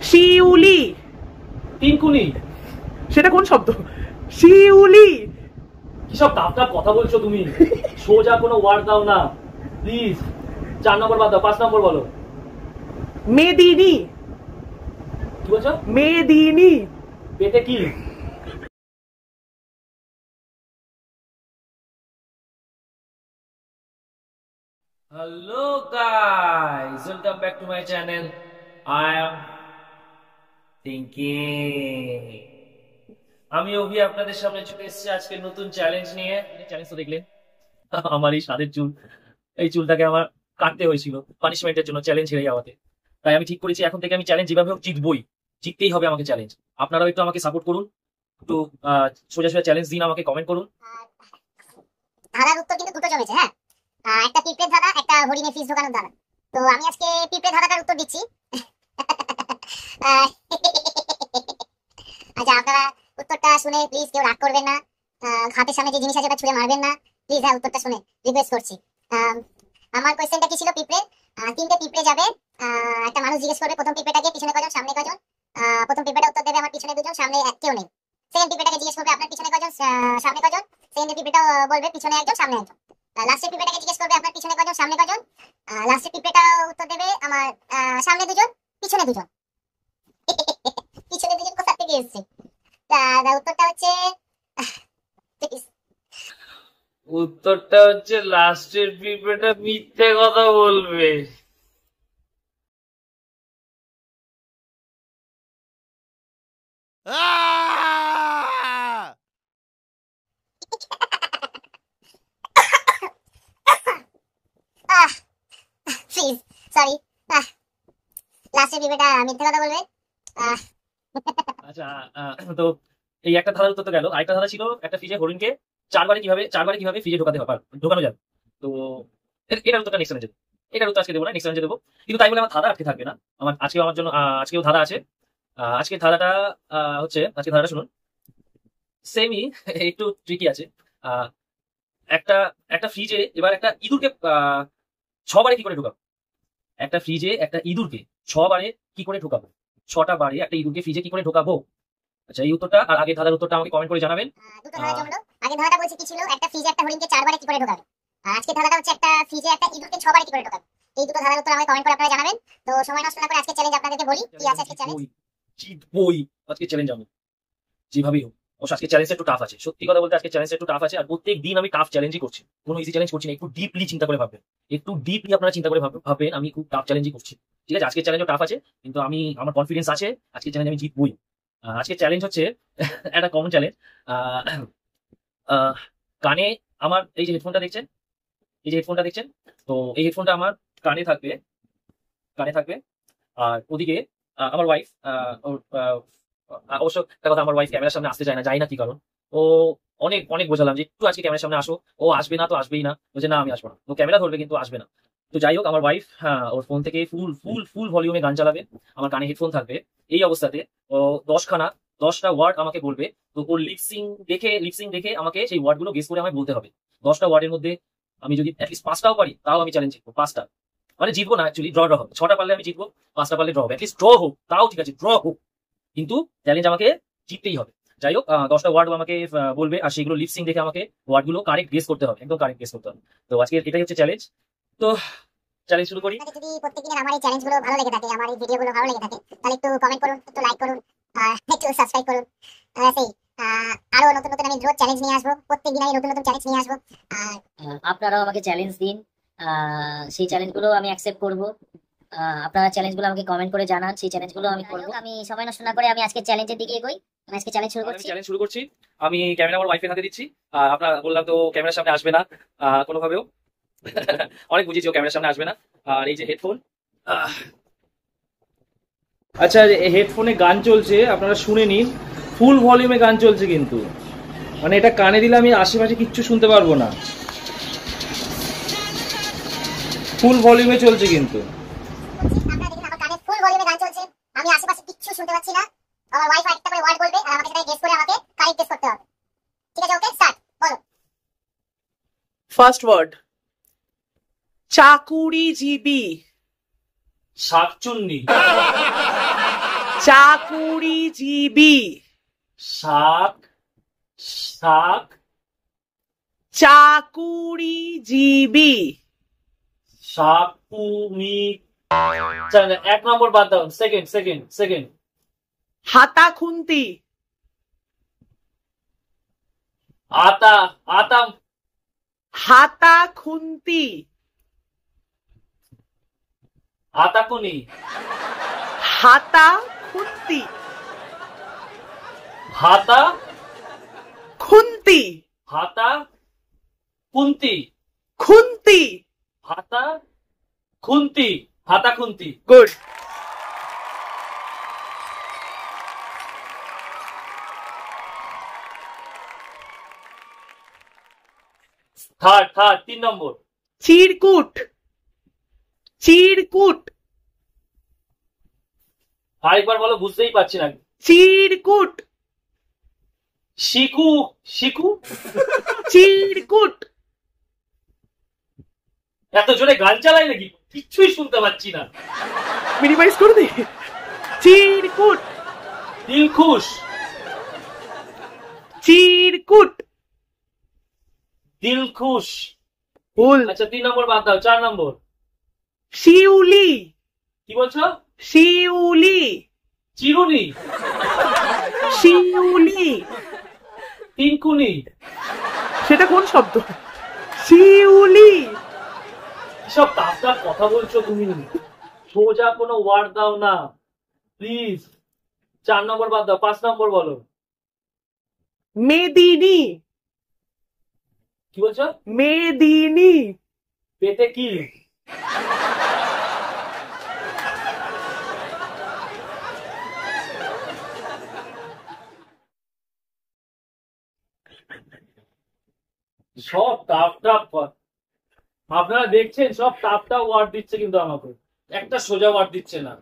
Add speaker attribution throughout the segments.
Speaker 1: শিউলি।
Speaker 2: তিনকুনি।
Speaker 1: সেটা কোন শব্দ? শিউলি।
Speaker 2: কি সব টাপ টাপ কথা বলছো তুমি? সোজা কোনো ওয়ার্ড দাও না প্লিজ। 4 নম্বর বাদ দাও, 5 নম্বর বলো।
Speaker 1: মেদিনী।
Speaker 2: কি বলছো?
Speaker 1: মেদিনী।
Speaker 2: পেটে কি? Hello guys, welcome back to my channel. I am thinking. আমি অভি আপনাদের সামনে চলে এসেছি আজকে নতুন চ্যালেঞ্জ নিয়ে। চ্যালেঞ্জ তো দেখলেন, আমার এই সাদের চুল, এই চুলটাকে আমার কাটতে হয়েছিল পানিশমেন্টের জন্য, চ্যালেঞ্জ হেরে যাওয়াতে। তাই আমি ঠিক করেছি এখন থেকে আমি চ্যালেঞ্জ যেভাবে হোক জিতবই, জিততেই হবে আমাকে চ্যালেঞ্জ। আপনারাও একটু আমাকে সাপোর্ট করুন, একটু সোজা সোজা চ্যালেঞ্জ দিন, আমাকে কমেন্ট করুন।
Speaker 3: ধাঁধার উত্তর কিন্তু দুটো জমেছে। হ্যাঁ, একটা পিঁপড়ের ধাঁধা, একটা হরিণের ফিস ঢোকানোর ধাঁধা। তো আমি আজকে পিঁপড়ে ধাঁধাটার উত্তর দিচ্ছি। আচ্ছা, আপনারা উত্তরটা শুনে প্লিজ কেউ রাগ করবেন না। হাতের সামনে যে জিনিস আছে ওটা ছুঁড়ে মারবেন না প্লিজ। হ্যাঁ, উত্তরটা শুনে রিকোয়েস্ট করছি। আমার কোয়েশ্চেনটা কি ছিল? পিঁপড়ে, 3টে পিঁপড়ে যাবে। একটা মানুষ জিজ্ঞেস করবে প্রথম পিঁপড়েটাকে পিছনে কজন সামনে কজন। প্রথম পিঁপড়েটা উত্তর দেবে আমার পিছনে দুজন সামনে কেউ নেই। সেকেন্ড পিঁপড়েটাকে জিজ্ঞেস করবে আপনার পিছনে কজন সামনে কজন। সেকেন্ড পিঁপড়েটা বলবে পিছনে একজন সামনে একজন। লাস্টের পিঁপড়েটাকে জিজ্ঞেস করবে আপনার পিছনে কজন সামনে কজন। লাস্টের পিঁপড়েটা উত্তর দেবে আমার সামনে দুজন পিছনে দুজন। পিছনে দুজন কোথা থেকে এসেছে? উত্তরটা হচ্ছে
Speaker 2: উত্তরটা হচ্ছে লাস্টের পিঁপড়েটা মিথ্যে কথা বলবে।
Speaker 3: প্লিজ সরি, লাস্টের পিঁপড়েটা মিথ্যে কথা বলবে।
Speaker 2: আচ্ছা, তো এই একটা ধাঁধার উত্তর তো গেল। আরেকটা ধাঁধা ছিল একটা ফ্রিজে হরিণকে চারবারে কিভাবে ফ্রিজে ঢোকানো যাবে। তো এটার উত্তরটা নেক্সট চ্যালেঞ্জে, এটার উত্তর আজকে দেবো না, নেক্সট চ্যালেঞ্জে দেবো। কিন্তু তাই বলে আমার ধাঁধা আটকে থাকবে না। আমার জন্য আজকেও ধাঁধা আছে। আজকের ধাঁধাটা হচ্ছে, আজকে ধাঁধাটা শুনুন, সেমি একটু ট্রিকি আছে। আহ, একটা একটা ফ্রিজে এবার একটা ইঁদুরকে 6 বারে কি করে ঢোকাবো? একটা ফ্রিজে একটা ইঁদুরকে 6 বারে কি করে ঢোকাবো? 6টা বারে একটা ইঁদুরকে ফ্রিজে কি করে ঢোকাবো? আচ্ছা, এই উত্তরটা আর আগে ধাঁধার উত্তরটা আমাকে কমেন্ট করে জানাবেন।
Speaker 3: দুটো ধাঁধা জমলো। আগে ধাঁধাটা বলছি কি ছিল? একটা ফ্রিজে একটা হরিণকে 4 বারে কি করে ঢোকাবে। আর আজকে ধাঁধাটা হচ্ছে একটা ফ্রিজে একটা ইঁদুরকে 6 বারে কি করে ঢোকাবে। এই দুটো ধাঁধার উত্তর আমাকে কমেন্ট করে আপনারা জানাবেন। তো সময় নষ্ট না করে আজকে চ্যালেঞ্জ আপনাদেরকে বলি কি আছে। আজকে চ্যালেঞ্জ
Speaker 2: জিতবই, আজকে চ্যালেঞ্জ আমি যেভাবেই হোক। অবশ্য আজকে চ্যালেঞ্জটা একটু টাফ আছে, সত্যি কথা বলতে আজকে চ্যালেঞ্জটা একটু টাফ আছে। আর প্রত্যেক দিন আমি টাফ চ্যালেঞ্জই করছি, কোনো ইজি চ্যালেঞ্জ করছি না। একটু ডিপলি চিন্তা করে ভাববেন, একটু ডিপলি আপনারা চিন্তা করে ভাববেন আমি খুব টাফ চ্যালেঞ্জই করছি। ঠিক আছে, আজকে চ্যালেঞ্জও টাফ আছে, কিন্তু আমার কনফিডেন্স আছে আজকে চ্যালেঞ্জ আমি জিতবই। আজকে চ্যালেঞ্জ হচ্ছে একটা কমন চ্যালেঞ্জ। কানে আমার এই যে হেডফোনটা দেখছেন, তো এই হেডফোনটা আমার কানে থাকবে। আর ওদিকে আমার ওয়াইফ, অবশ্য একটা কথা, আমার ওয়াইফ ক্যামেরার সামনে আসতে চায় না, জানি না কি কারণ। ও অনেক অনেক বোঝালাম যে একটু আজকে ক্যামেরার সামনে আসো, ও আসবে না, তো আসবেই না, বলছে না আমি আসবো না। তো ক্যামেরা ধরবে কিন্তু আসবে না। তো যাই হোক, আমার ওয়াইফ ওর ফোন থেকে ফুল ফুল ফুল ভলিউমে গান চালাবে, আমার কানে হেডফোন থাকবে। এই অবস্থাতে ও 10টা ওয়ার্ড আমাকে বলবে। তো ওর লিপসিং দেখে আমাকে সেই ওয়ার্ডগুলো গেস করে আমায় বলতে হবে। 10টা ওয়ার্ডের মধ্যে আমি যদি অ্যাটলিস্ট 5টাও পারি, তাও আমি চ্যালেঞ্জ জিতবো। 5টা মানে জিতবো না, অ্যাকচুয়ালি ড্র হবে। 6টা পারলে আমি জিতবো, 5টা পারলে ড্র হবে। অ্যাটলিস্ট ড্র হোক, তাও ঠিক আছে, ড্র হোক, কিন্তু চ্যালেঞ্জ আমাকে জিততেই হবে। যাই হোক, 10টা ওয়ার্ড আমাকে বলবে, আর সেগুলো লিপসিং দেখে আমাকে ওয়ার্ডগুলো কারেক্ট গেস করতে হবে, একদম কারেক্ট গেস করতে হবে। তো আজকে এটাই হচ্ছে চ্যালেঞ্জ। তো চ্যালেঞ্জ শুরু করি।
Speaker 3: যদি প্রত্যেকদিনের আমার এই চ্যালেঞ্জগুলো ভালো লেগে থাকে, আমার এই ভিডিওগুলো ভালো লেগে থাকে, তাহলে একটু কমেন্ট করুন, একটু লাইক করুন, একটু সাবস্ক্রাইব করুন। সেই আরো নতুন নতুন আমি রোজ চ্যালেঞ্জ নিয়ে আসবো, প্রত্যেকদিন আমি নতুন নতুন চ্যালেঞ্জ নিয়ে আসবো। আর
Speaker 4: আপনারাও আমাকে চ্যালেঞ্জ দিন, সেই চ্যালেঞ্জগুলো আমি অ্যাকসেপ্ট করব। আপনারা চ্যালেঞ্জগুলো আমাকে কমেন্ট করে জানান, সেই চ্যালেঞ্জগুলো আমি করব। আমি সময় নষ্ট না করে আমি আজকে চ্যালেঞ্জের দিকে এগোই। আমি আজকে চ্যালেঞ্জ শুরু করছি।
Speaker 2: আমি ক্যামেরা আমার ওয়াইফের হাতে দিচ্ছি। আপনার বললাম তো ক্যামেরার সামনে আসবে না কোনোভাবেও। অনেক বুঝেছি ও ক্যামেরার সামনে আসবে না। আর এই যে হেডফোন, আচ্ছা হেডফোনে গান চলছে, আপনারা শুনে নিন, ফুল ভলিউমে গান চলছে, কিন্তু মানে এটা কানে দিলে আমি আশেপাশে কিচ্ছু শুনতে পারবো না। ফুল ভলিউমে চলছে কিন্তু।
Speaker 3: আপনারা দেখুন আমার কানে ফুল ভলিউমে গান চলছে, আমি আশেপাশে কিচ্ছু শুনতে পাচ্ছি না। আমার ওয়াইফ একটা করে ওয়ার্ড বলবে আর আমাকে সেটা গেস করে আমাকে কারেক্ট গেস করতে হবে। ঠিক আছে, ওকে স্টার্ট, বলো।
Speaker 1: ফার্স্ট ওয়ার্ড চাকুরিজীবী।
Speaker 2: শাকচুন্নি।
Speaker 1: চাকুরিজীবী।
Speaker 2: শাক শাক
Speaker 1: চাকুরিজীবী।
Speaker 2: শাকুমি। 1 নম্বর বাদ দাও। সেকেন্ড।
Speaker 1: হাতা খুন্তি।
Speaker 2: আতাম।
Speaker 1: হাতা খুন্তি।
Speaker 2: আতাকুনি।
Speaker 1: হাতা খুন্তি।
Speaker 2: হাতা
Speaker 1: খুন্তি।
Speaker 2: হাতা কুন্তি।
Speaker 1: খুন্তি।
Speaker 2: হাতা খুন্তি। হাতা খুন্তি।
Speaker 1: গুড।
Speaker 2: থার্ড 3 নম্বর।
Speaker 1: চিরকুট। চিরকুট।
Speaker 2: আরেকবার বলো, বুঝতেই পারছি না।
Speaker 1: চিরকুট।
Speaker 2: শিকু।
Speaker 1: চিরকুট।
Speaker 2: এত জোরে গান চালাই নাকি? কিচ্ছুই শুনতে পাচ্ছি না।
Speaker 1: মিনিমাইজ করে দে। চিরকুট।
Speaker 2: দিলখুশ।
Speaker 1: চিরকুট।
Speaker 2: দিলখুশ।
Speaker 1: ভুল।
Speaker 2: আচ্ছা 3 নম্বর বাদ দাও। 4 নম্বর।
Speaker 1: শিউলি।
Speaker 2: কি বলছো?
Speaker 1: শিউলি।
Speaker 2: চিরুনি।
Speaker 1: শিউলি।
Speaker 2: তিনকুনি।
Speaker 1: সেটা কোন শব্দ? শিউলি।
Speaker 2: সব তাফটা কথা বলছো তুমি, সোজা কোনো ওয়ার্ড দাও না প্লিজ। 4 নম্বর বাদ দাও। 5 নম্বর বলো।
Speaker 1: মেদিনী।
Speaker 2: কি বলছো?
Speaker 1: মেদিনী।
Speaker 2: পেটে কি? সব টাফটা আপনারা দেখছেন, সব টাফটা ওয়ার্ড দিচ্ছে কিন্তু আমাকে, একটা সোজা ওয়ার্ড দিচ্ছে না।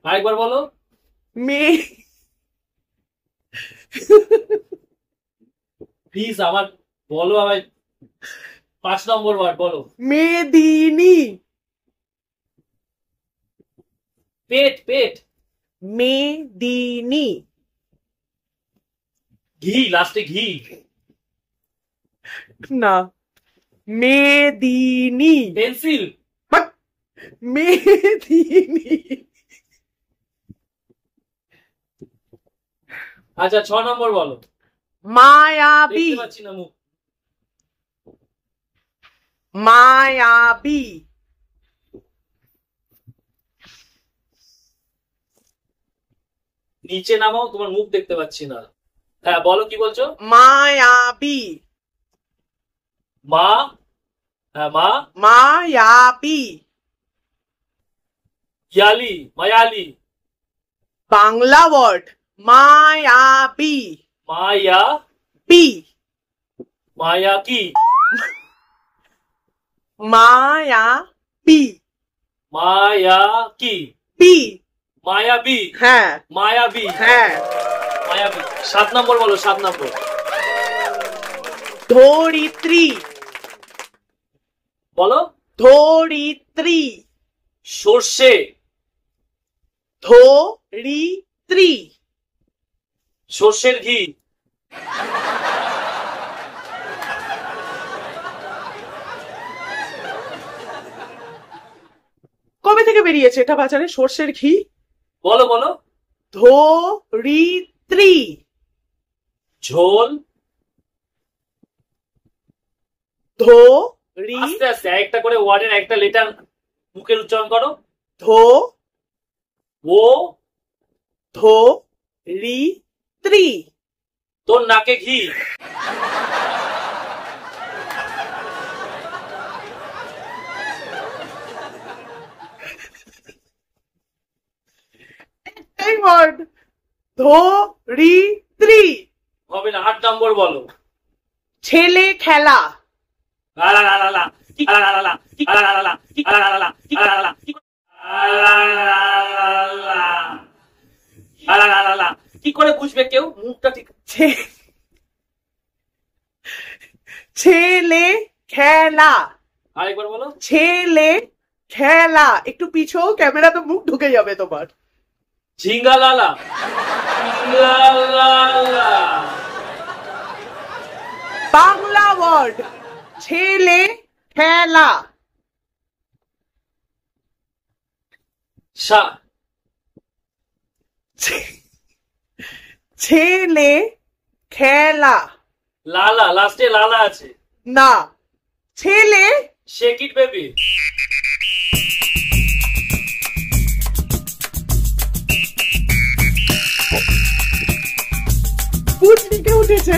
Speaker 2: আরেকবার বলো।
Speaker 1: মে
Speaker 2: প্লিজ আমার বলো, আমার 5 নম্বর ওয়ার্ড বলো।
Speaker 1: মেদিনী।
Speaker 2: পেট।
Speaker 1: মেদিনী।
Speaker 2: ঘি, লাস্টে ঘি।
Speaker 1: না, মেদিনী।
Speaker 2: পেন্সিল।
Speaker 1: মেদিনী।
Speaker 2: আচ্ছা 6 নম্বর বলো।
Speaker 1: মায়াবী।
Speaker 2: দেখতে পাচ্ছি না মুখ।
Speaker 1: মায়াবী।
Speaker 2: নিচে নামাও, তোমার মুখ দেখতে পাচ্ছি না। হ্যাঁ বলো, কি বলছো?
Speaker 1: মায়াবী।
Speaker 2: মা। হ্যাঁ মা।
Speaker 1: মায়াবী।
Speaker 2: মায়ালি।
Speaker 1: বাংলা ওয়ার্ড। মায়াবী।
Speaker 2: মায়া।
Speaker 1: পি।
Speaker 2: মায়া কি?
Speaker 1: মায়াবী।
Speaker 2: মায়া কি?
Speaker 1: পি।
Speaker 2: মায়াবী।
Speaker 1: হ্যাঁ
Speaker 2: মায়াবী।
Speaker 1: হ্যাঁ।
Speaker 2: মায়াবী। 7 নম্বর বলো। 7 নম্বর।
Speaker 1: ধরিত্রী।
Speaker 2: বলো।
Speaker 1: ধরিত্রী।
Speaker 2: সর্ষে।
Speaker 1: ধরিত্রী।
Speaker 2: সর্ষের ঘি।
Speaker 1: কবে থেকে বেরিয়েছে এটা বাজারে সর্ষের ঘি?
Speaker 2: বলো বলো।
Speaker 1: ধরিত্রী।
Speaker 2: ঝোল।
Speaker 1: ধরি।
Speaker 2: আস্তে আস্তে একটা করে ওয়ার্ডের একটা লেটার মুখের উচ্চারণ করো।
Speaker 1: ধো।
Speaker 2: ও।
Speaker 1: ধরিত্রী।
Speaker 2: তোর নাকে ঘি।
Speaker 1: এই ওয়ার্ড। ধরিত্রী।
Speaker 2: হবে না। 8 নম্বর বলো।
Speaker 1: ছেলে খেলা।
Speaker 2: কি করে বুঝবে কেউ? মুখটা ঠিক।
Speaker 1: ছেলে খেলা।
Speaker 2: আরেকবার বলো।
Speaker 1: ছেলে খেলা। একটু পিছু, ক্যামেরা তো মুখ ঢুকে যাবে তোমার।
Speaker 2: ঝিঙ্গালালা। ঝিঙ্গালালা।
Speaker 1: বাংলা ওয়ার্ড ছেলে খেলা।
Speaker 2: সা।
Speaker 1: ছেলে খেলা।
Speaker 2: লালা, লাস্টে লালা আছে।
Speaker 1: না, ছেলে।
Speaker 2: Shake it baby.
Speaker 1: পুটলিতে উঠেছে।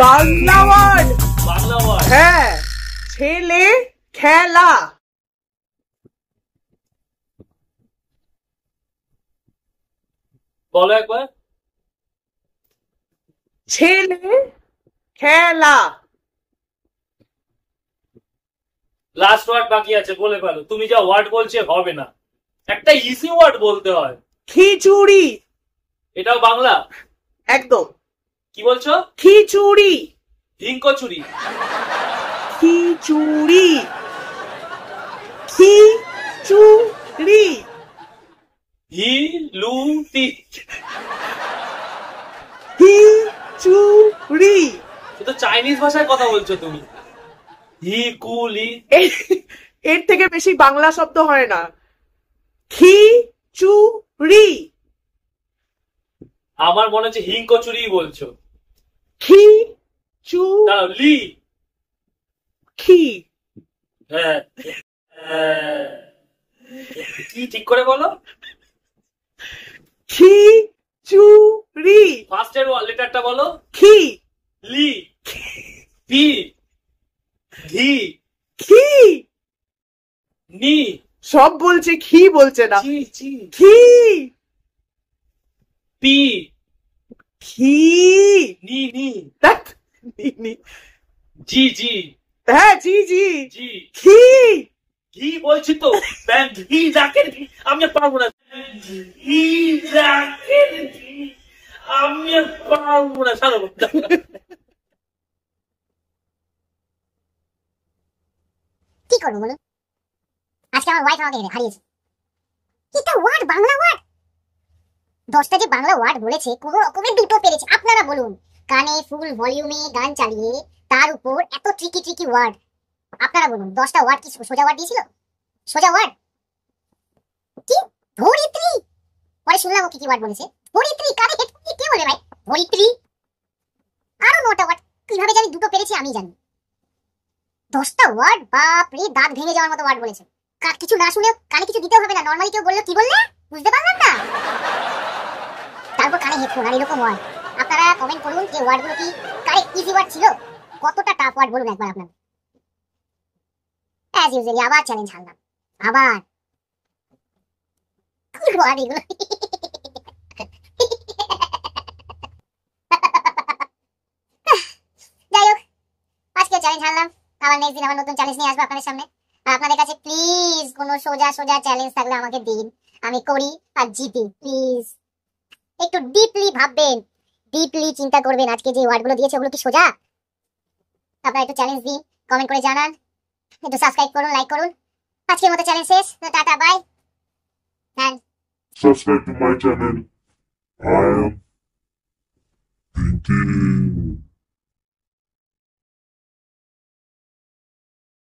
Speaker 1: বাংলা ওয়ার্ড।
Speaker 2: বাংলা ওয়ার্ড।
Speaker 1: হ্যাঁ, ছেলে খেলা।
Speaker 2: বলো একবার।
Speaker 1: ছেলে খেলা।
Speaker 2: লাস্ট ওয়ার্ড বাকি আছে, বলে ফেলো। তুমি যা ওয়ার্ড বলছে হবে না, একটা ইজি ওয়ার্ড বলতে হয়।
Speaker 1: খিচুড়ি।
Speaker 2: এটাও বাংলা?
Speaker 1: একদম।
Speaker 2: কি বলছো?
Speaker 1: খিচুড়ি।
Speaker 2: হিংকচুরি।
Speaker 1: খিচুড়ি। খিচুড়ি।
Speaker 2: হি লু টি।
Speaker 1: খিচুড়ি।
Speaker 2: তো চাইনিজ ভাষায় কথা বলছো তুমি। হি কুলি।
Speaker 1: এর থেকে বেশি বাংলা শব্দ হয় না। খিচুড়ি।
Speaker 2: আমার মনে হচ্ছে হিংকচুরি বলছো।
Speaker 1: খিচুড়ি।
Speaker 2: লি।
Speaker 1: খি।
Speaker 2: হ্যাঁ, কি ঠিক করে বলো।
Speaker 1: খিচুড়ি।
Speaker 2: ফার্স্টের লেটারটা বলো।
Speaker 1: খি।
Speaker 2: লি। পি। ঘি।
Speaker 1: খি।
Speaker 2: নি।
Speaker 1: সব বলছে, খি বলছে না।
Speaker 2: চি চি।
Speaker 1: খি।
Speaker 2: পি।
Speaker 1: খি।
Speaker 2: নি নি।
Speaker 1: ধ্যাৎ, নি।
Speaker 2: জি জি।
Speaker 1: হ্যাঁ, জি জি।
Speaker 2: জি।
Speaker 1: খি।
Speaker 2: ঘি বলছি তো। ঘি জাকের ঘি আমি আর পারবো না। ঘি জাকের ঘি আমি আর পারবো না। ছাড়ো।
Speaker 3: কি করবো বলুন? আজকে আমার ওয়াইফ আমাকে হারিয়েছে। এটা ওয়ার্ড, বাংলা ওয়ার্ড। 10টা যে বাংলা ওয়ার্ড বলেছে, কোনো রকমের দুটো পেরেছে। আপনারা বলুন, কানে ফুল ভলিউমে গান চালিয়ে তার উপর এত ট্রিকি ওয়ার্ড। আপনারা বলুন, 10টা ওয়ার্ড কি সোজা ওয়ার্ড দিয়েছিল? সোজা ওয়ার্ড কি? ধরিত্রী। পরে শুনলাম ও কি ওয়ার্ড বলেছে। ধরিত্রী, কানে হেডফোন কে বলে ভাই? ধরিত্রী। আরো 9টা ওয়ার্ড কিভাবে জানি দুটো পেরেছি আমি জানি। 10টা ওয়ার্ড, বাপ রে, দাঁত ভেঙে যাওয়ার মতো ওয়ার্ড বলেছে। কিছু না শুনে কানে কিছু দিতেও হবে না, নরমালি কেউ বললো কি বললে বুঝতে পারলাম না, তারপর কানে হেডফোন আর এরকম ওয়ার্ড। আপনারা কমেন্ট করুন যে ওয়ার্ডগুলো কি কারে ইজি ওয়ার্ড ছিল, কতটা টাফ ওয়ার্ড বলুন একবার আপনারা। অ্যাজ ইউজুয়ালি আবার চ্যালেঞ্জ হারলাম। আবার কি ওয়ার্ড এগুলো। যাই হোক, আজকে চ্যালেঞ্জ হারলাম। আবার নেক্সট দিন আবার নতুন চ্যালেঞ্জ নিয়ে আসবো আপনাদের সামনে। আপনাদের কাছে প্লিজ কোনো সোজা চ্যালেঞ্জ থাকলে আমাকে দিন, আমি করি আর জিতি। প্লিজ একটু ডিপলি ভাববেন, ডিপলি চিন্তা করবেন। আজকে যে ওয়ার্ডগুলো দিয়েছে ওগুলো কি সোজা? আপনারা একটু চ্যালেঞ্জ দিন, কমেন্ট করে জানান, একটু সাবস্ক্রাইব করুন, লাইক করুন। আজকের মতো চ্যালেঞ্জ শেষ। Tata, bye. And
Speaker 5: subscribe to my channel. I am thinking.